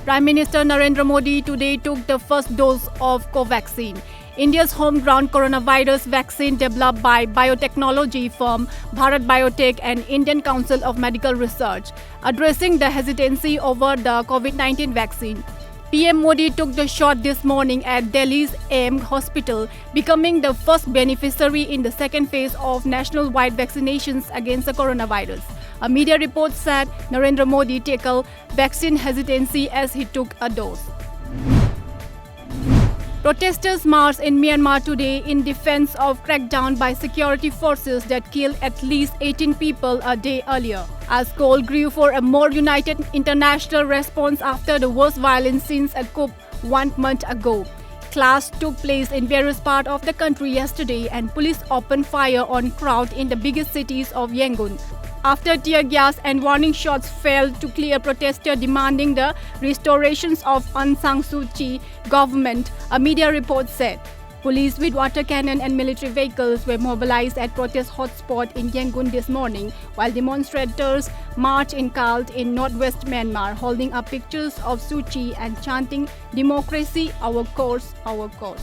Prime Minister Narendra Modi today took the first dose of Covaxin, India's homegrown coronavirus vaccine developed by biotechnology firm Bharat Biotech and Indian Council of Medical Research, addressing the hesitancy over the COVID-19 vaccine. PM Modi took the shot this morning at Delhi's AIIMS hospital, becoming the first beneficiary in the second phase of national-wide vaccinations against the coronavirus. A media report said Narendra Modi tackled vaccine hesitancy as he took a dose. Protesters marched in Myanmar today in defense of crackdown by security forces that killed at least 18 people a day earlier, as call grew for a more united international response after the worst violence since a coup 1 month ago. Clash took place in various parts of the country yesterday and police opened fire on crowds in the biggest cities of Yangon, after tear gas and warning shots failed to clear protesters demanding the restorations of Aung San Suu Kyi government, a media report said. Police with water cannon and military vehicles were mobilized at protest hotspot in Yangon this morning, while demonstrators marched in Kalt in northwest Myanmar, holding up pictures of Suu Kyi and chanting "Democracy, our course, our cause."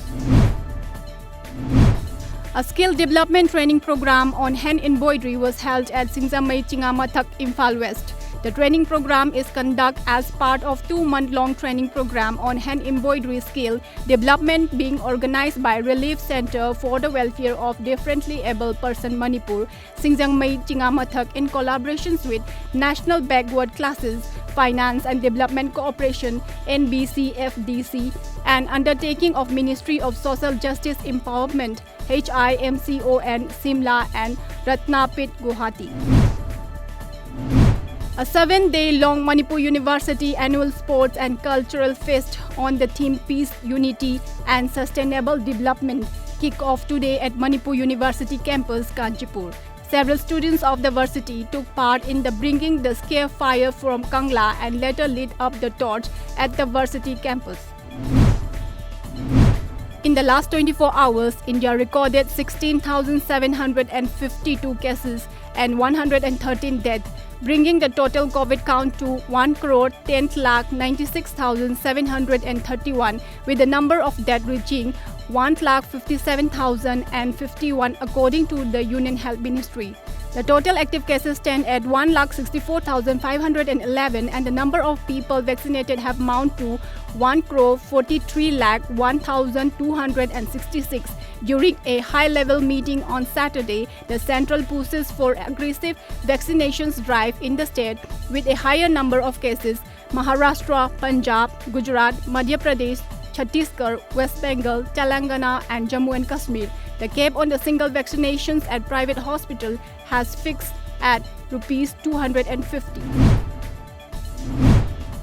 A skill development training program on hand embroidery was held at lamjingbatomtv, Imphal West. The training program is conducted as part of 2-month-long training program on hand embroidery skill development being organized by Relief Center for the Welfare of Differently Able Person Manipur, lamjingbatomtv, in collaborations with National Backward Classes, Finance and Development Cooperation, NBCFDC, and undertaking of Ministry of Social Justice Empowerment, HIMCON, Simla and Ratnapit, Guwahati. A 7-day-long Manipur University annual sports and cultural fest on the theme Peace, Unity and Sustainable Development kicked off today at Manipur University campus, Kanchipur. Several students of the varsity took part in the bringing the scare fire from Kangla and later lit up the torch at the varsity campus. In the last 24 hours, India recorded 16,752 cases and 113 deaths, bringing the total COVID count to 1,10,96,731, with the number of deaths reaching 1,57,051 according to the Union Health Ministry. The total active cases stand at 1,64,511 and the number of people vaccinated have mounted to 1,43,01,266. During a high-level meeting on Saturday, the central pushes for aggressive vaccinations drive in the state with a higher number of cases. Maharashtra, Punjab, Gujarat, Madhya Pradesh, Chhattisgarh, West Bengal, Telangana and Jammu and Kashmir. The cap on the single vaccinations at private hospital has fixed at Rs 250.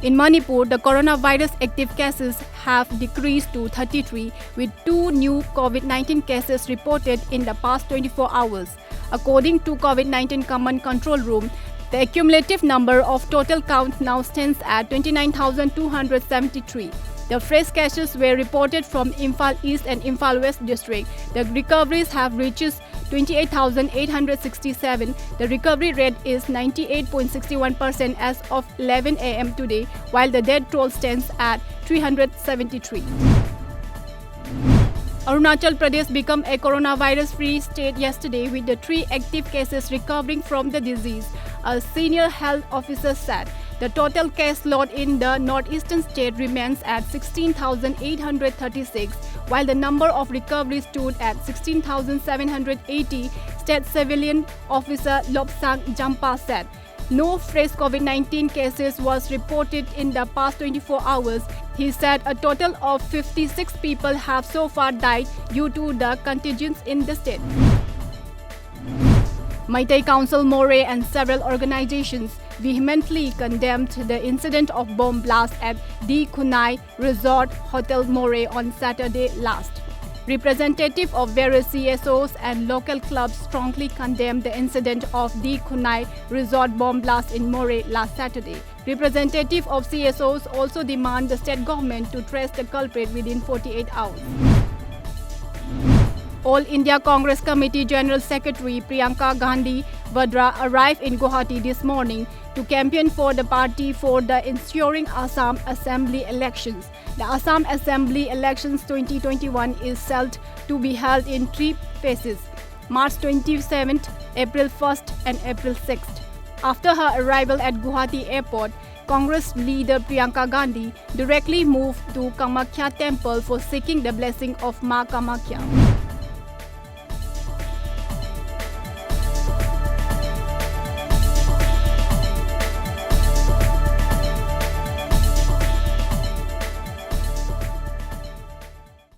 In Manipur, the coronavirus active cases have decreased to 33, with 2 new COVID-19 cases reported in the past 24 hours. According to COVID-19 Command Control Room, the cumulative number of total count now stands at 29,273. The fresh cases were reported from Imphal East and Imphal West district. The recoveries have reached 28,867. The recovery rate is 98.61% as of 11 a.m. today, while the death toll stands at 373. Arunachal Pradesh became a coronavirus-free state yesterday with the 3 active cases recovering from the disease, a senior health officer said. The total case load in the northeastern state remains at 16,836, while the number of recoveries stood at 16,780, State Civilian Officer Lobsang Jampa said. No fresh COVID-19 cases was reported in the past 24 hours. He said a total of 56 people have so far died due to the contagions in the state. Meitei Council More and several organizations vehemently condemned the incident of bomb blast at the Kunai Resort Hotel More on Saturday last. Representatives of various CSOs and local clubs strongly condemned the incident of the Kunai Resort bomb blast in More last Saturday. Representatives of CSOs also demand the state government to trace the culprit within 48 hours. All India Congress Committee General Secretary Priyanka Gandhi Vadra arrived in Guwahati this morning to to campaign for the party for the ensuing Assam Assembly elections. The Assam Assembly elections 2021 is set to be held in 3 phases: March 27th, April 1st and April 6th. After her arrival at Guwahati airport, Congress leader Priyanka Gandhi directly moved to Kamakhya temple for seeking the blessing of Ma Kamakhya.